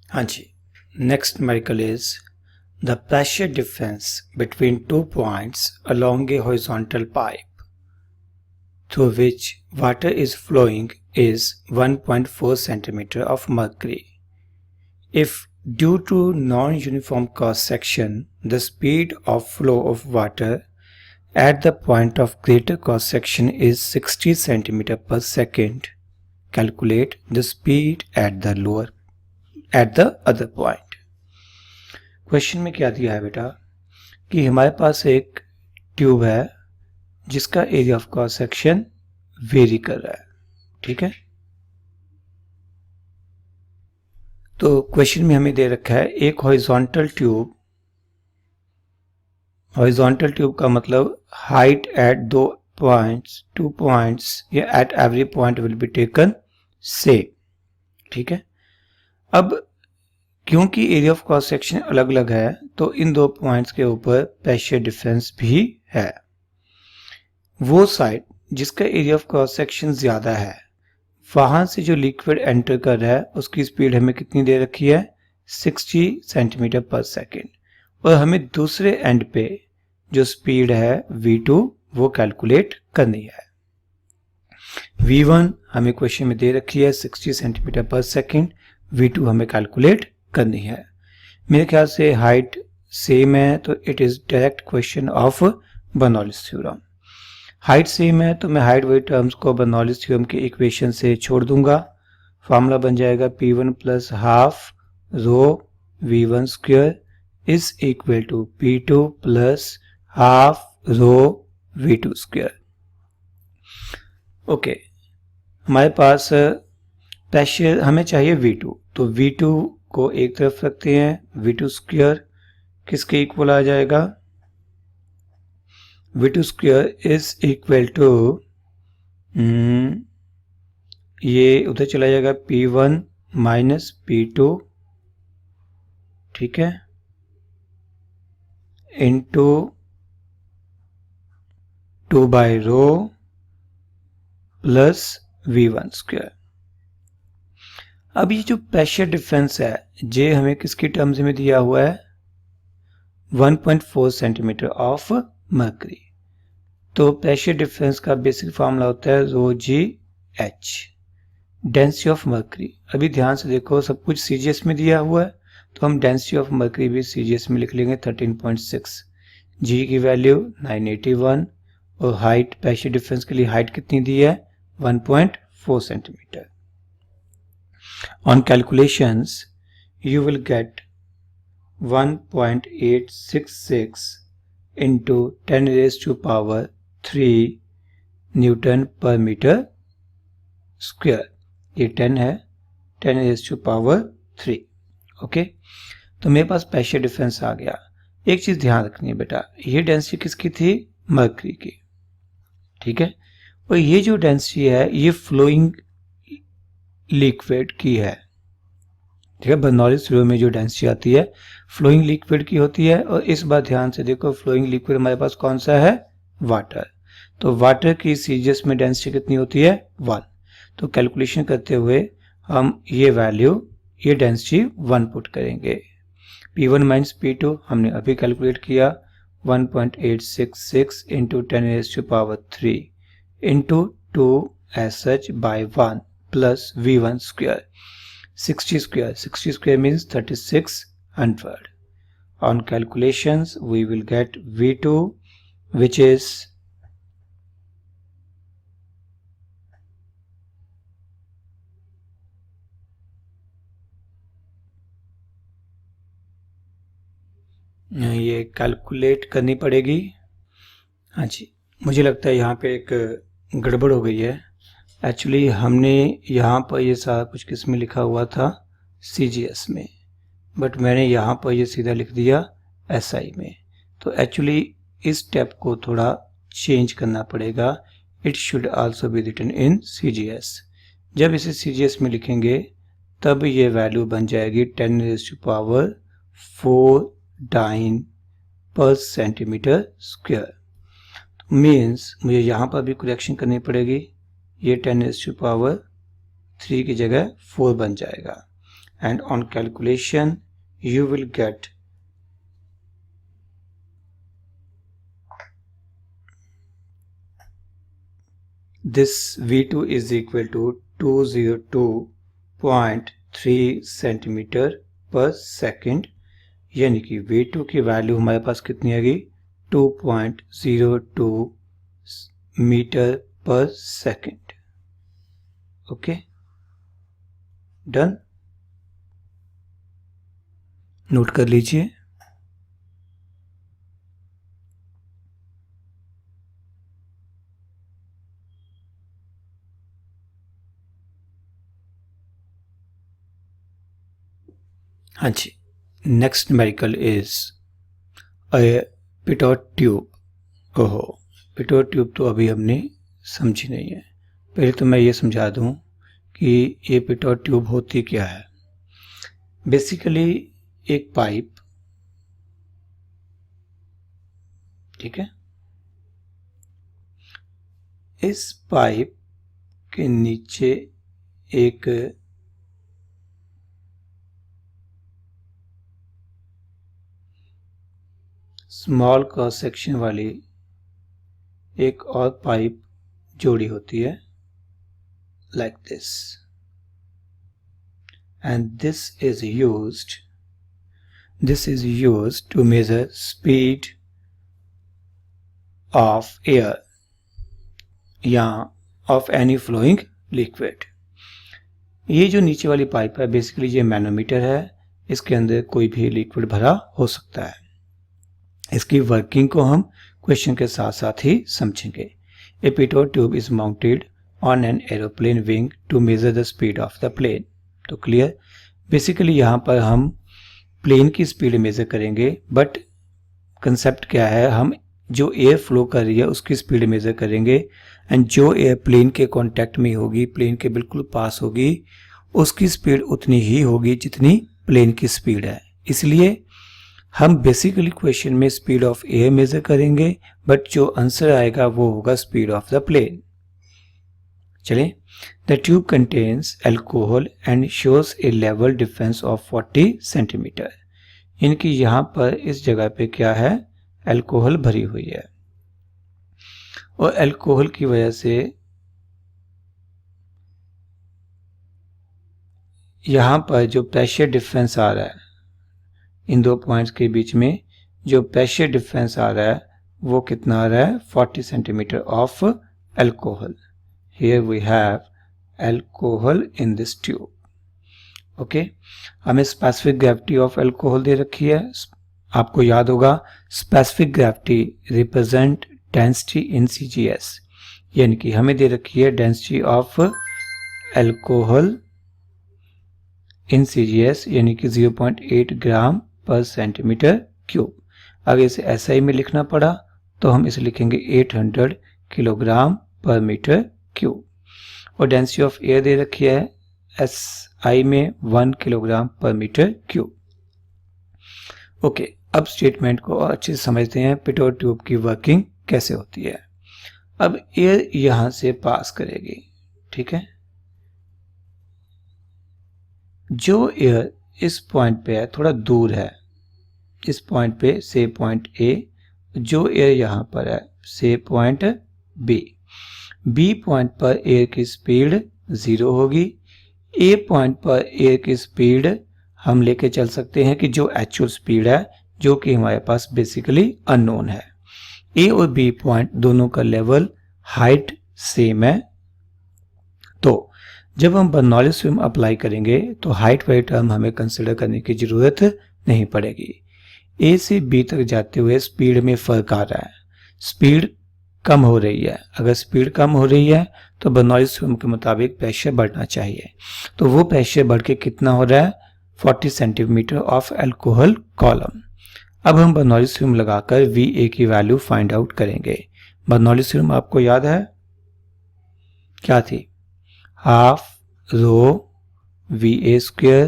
हाँ जी, next numerical is the pressure difference between 2 points along a horizontal pipe through which water is flowing is 1.4 centimeter of mercury. If due to non-uniform cross section, the speed of flow of water at the point of greater cross section is 60 centimeter per second, calculate the speed at the other point. Question में क्या दिया है बेटा कि हमारे पास एक tube है जिसका area of cross section very कर रहा है, ठीक है। तो क्वेश्चन में हमें दे रखा है एक हॉरिजॉन्टल ट्यूब का मतलब हाइट एट टू पॉइंट्स या at every point will be taken same, ठीक है। अब क्योंकि एरिया ऑफ क्रॉस सेक्शन अलग अलग है तो इन दो पॉइंट्स के ऊपर प्रेशर डिफरेंस भी है। वो साइड जिसका एरिया ऑफ क्रॉस सेक्शन ज्यादा है वहां से जो लिक्विड एंटर कर रहा है उसकी स्पीड हमें कितनी दे रखी है, 60 सेंटीमीटर पर सेकेंड, और हमें दूसरे एंड पे जो स्पीड है v2 वो कैलकुलेट करनी है। v1 हमें क्वेश्चन में दे रखी है 60 सेंटीमीटर पर सेकेंड, v2 हमें कैलकुलेट करनी है। मेरे ख्याल से हाइट सेम है तो it is direct question of Bernoulli's theorem. Height same है तो मैं हाइट वाली टर्म्स को बर्नौलीज थ्योरम के इक्वेशन से छोड़ दूंगा। फॉर्मूला बन जाएगा P1 plus half rho V1 square is equal to P2 plus half rho V2 square. Okay, हमारे पास प्रेशर हमें चाहिए V2, तो V2 को एक तरफ रखते हैं। V2 स्क्वायर किसके इक्वल आ जाएगा, V2 square is equal to ये उधर चला जाएगा P1 माइनस P2, ठीक है, into 2 by rho plus V1 square. अब ये जो प्रेशर डिफरेंस है जे हमें किसकी टर्म्स में दिया हुआ है, 1.4 सेंटीमीटर ऑफ मर्करी। तो प्रेशर डिफरेंस का बेसिक फार्मूला होता है rho g h, density of mercury. अभी ध्यान से देखो सब कुछ सीजीएस में दिया हुआ है तो हम डेंसिटी ऑफ मर्करी भी सीजीएस में लिख लेंगे 13.6, जी की वैल्यू 981 और हाइट प्रेशर डिफरेंस के लिए हाइट कितनी दी है 1.4 centimetre. On calculations, you will get 1.866 into 10 raised to power 3 Newton per meter square। ये 10 है, 10 raised to power 3। ओके, तो मेरे पास प्रेशर डिफरेंस आ गया। एक चीज ध्यान रखनी है बेटा, ये डेंसिटी किसकी थी, मर्करी की, ठीक है। और ये जो डेंसिटी है ये फ्लोइंग लिक्विड की है, ठीक है। बर्नौलीज थ्योरम में जो डेंसिटी आती है फ्लोइंग लिक्विड की होती है। और इस बार ध्यान से देखो फ्लोइंग लिक्विड हमारे पास कौन सा है, वाटर। तो वाटर की सीजीएस में डेंसिटी कितनी होती है 1। तो कैलकुलेशन करते हुए हम ये वैल्यू ये डेंसिटी 1 पुट करेंगे। P1 माइनस P2 हमने अभी कैलकुलेट किया 1.866 into 10 raised to power 3 into 2 as such by 1 plus V1 square 60 square means 3600। On calculations we will get V2 which is ये कैलकुलेट करनी पड़ेगी। हाँ जी, मुझे लगता है यहाँ पे एक गड़बड़ हो गई है। एक्चुअली हमने यहाँ पर ये सारा कुछ किस में लिखा हुआ था, CGS में, बट मैंने यहाँ पर ये सीधा लिख दिया SI में। तो एक्चुअली इस स्टेप को थोड़ा चेंज करना पड़ेगा। It should also be written in CGS। जब इसे CGS में लिखेंगे तब ये वैल्यू बन जाएगी 10 raised to power 4 डाइन पर सेंटीमीटर स्क्वायर। मीन्स मुझे यहाँ पर भी करेक्शन करनी पड़ेगी, ये 10 raised to power 3 की जगह 4 बन जाएगा। and on calculation you will get this V2 is equal to 202.3 centimetre पर सेकेंड, यानी कि V2 की वैल्यू हमारे पास कितनी आएगी 2.02 मीटर पर सेकेंड। ओके, डन, नोट कर लीजिए। हाँ जी, next numerical is a pitot tube. ओहो, पिटोट ट्यूब तो अभी हमने समझी नहीं है। पहले तो मैं ये समझा दूं कि ये पिटोट ट्यूब होती क्या है। बेसिकली एक पाइप, ठीक है, इस पाइप के नीचे एक स्मॉल क्रॉस सेक्शन वाली एक और पाइप जोड़ी होती है, like this, and this is used to measure speed of air या ऑफ एनी फ्लोइंग लिक्विड। ये जो नीचे वाली पाइप है बेसिकली ये मैनोमीटर है, इसके अंदर कोई भी लिक्विड भरा हो सकता है। इसकी वर्किंग को हम क्वेश्चन के साथ साथ ही समझेंगे। A pitot tube is mounted on an aeroplane wing to measure the speed of the plane. तो क्लियर, बेसिकली यहाँ पर हम प्लेन की स्पीड मेजर करेंगे, बट कंसेप्ट क्या है, हम जो एयर फ्लो कर रही है उसकी स्पीड मेजर करेंगे, एंड जो एयर प्लेन के कांटेक्ट में होगी, प्लेन के बिल्कुल पास होगी, उसकी स्पीड उतनी ही होगी जितनी प्लेन की स्पीड है। इसलिए हम बेसिकली क्वेश्चन में स्पीड ऑफ एयर मेजर करेंगे, बट जो आंसर आएगा वो होगा स्पीड ऑफ द प्लेन। चलिए, the tube contains alcohol and shows A level difference of 40 centimetre. इनकी यहाँ पर इस जगह पे क्या है, एल्कोहल भरी हुई है, और एल्कोहल की वजह से यहाँ पर जो प्रेशर डिफरेंस आ रहा है, इन दो पॉइंट्स के बीच में जो प्रेशर डिफरेंस आ रहा है वो कितना आ रहा है, 40 centimetre of alcohol. Here we have alcohol in this tube. Okay, हमें स्पेसिफिक ग्रेविटी ऑफ एल्कोहल दे रखी है। आपको याद होगा specific gravity represent density in CGS, यानी कि हमें दे रखी है density of alcohol in CGS, यानी कि 0.8 ग्राम पर सेंटीमीटर क्यूब। आगे इसे SI में लिखना पड़ा तो हम इसे लिखेंगे 800 किलोग्राम पर मीटर क्यूब, और डेंसिटी ऑफ एयर दे रखी है SI में 1 किलोग्राम पर मीटर क्यूब। ओके, अब स्टेटमेंट को अच्छे से समझते हैं, पिटोट ट्यूब की वर्किंग कैसे होती है। अब एयर यहां से पास करेगी, ठीक है, जो एयर इस पॉइंट पे है, थोड़ा दूर है इस पॉइंट पे से पॉइंट A, जो एयर यहां पर है से पॉइंट B पॉइंट पर एयर की स्पीड 0 होगी। A पॉइंट पर एयर की स्पीड हम लेके चल सकते हैं कि जो एक्चुअल स्पीड है, जो कि हमारे पास बेसिकली अननोन है। A और B पॉइंट दोनों का लेवल हाइट सेम है, तो जब हम बर्नौली स्विम अप्लाई करेंगे तो हाइट वाली टर्म हमें कंसिडर करने की जरूरत नहीं पड़ेगी। A से B तक जाते हुए स्पीड में फर्क आ रहा है, स्पीड कम हो रही है। अगर स्पीड कम हो रही है तो बर्नौली स्विम के मुताबिक प्रेशर बढ़ना चाहिए, तो वो प्रेशर बढ़ के कितना हो रहा है, 40 सेंटीमीटर ऑफ एल्कोहल कॉलम। अब हम बर्नौली स्विम लगाकर VA की वैल्यू फाइंड आउट करेंगे। बर्नौली स्विम आपको याद है क्या थी, half rho VA square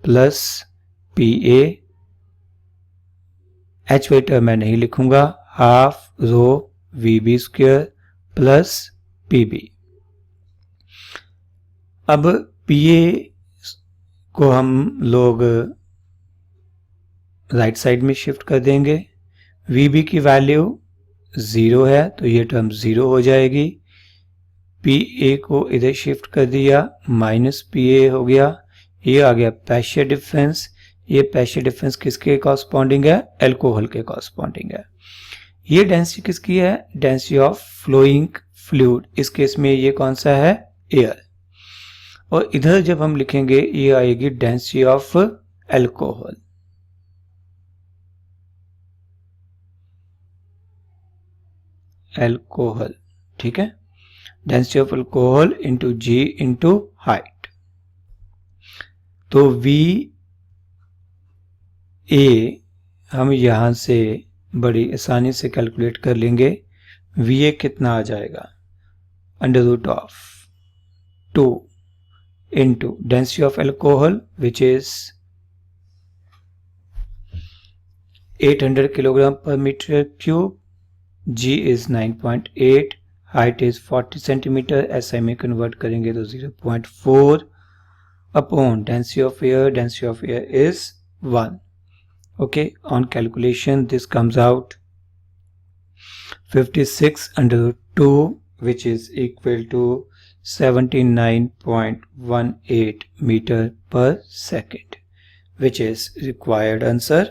plus PA, H वाली टर्म मैं नहीं लिखूंगा, half rho VB square plus PB। अब PA को हम लोग राइट साइड में शिफ्ट कर देंगे। VB की वैल्यू 0 है तो ये टर्म 0 हो जाएगी। PA को इधर शिफ्ट कर दिया, -PA हो गया। ये आ गया प्रेशर डिफरेंस। ये प्रेशर डिफरेंस किसके कॉरस्पॉन्डिंग है? अल्कोहल के कॉरस्पॉन्डिंग है। ये डेंसिटी किसकी है? Density of flowing fluid. इस केस में ये कौन सा है? एयर। और इधर जब हम लिखेंगे ये आएगी डेंसिटी ऑफ अल्कोहल। अल्कोहल, ठीक है, density of alcohol into g into height. तो VA हम यहां से बड़ी आसानी से कैलकुलेट कर लेंगे। VA कितना आ जाएगा? √2 into density of alcohol which is 800 kilogram पर metre cube. G is 9.8, height is 40 centimetre, SI में कन्वर्ट करेंगे तो 0.4 upon density of air. Density of air is 1. Okay, on calculation this comes out 56/2, which is equal to 79.18 meter per second, which is required answer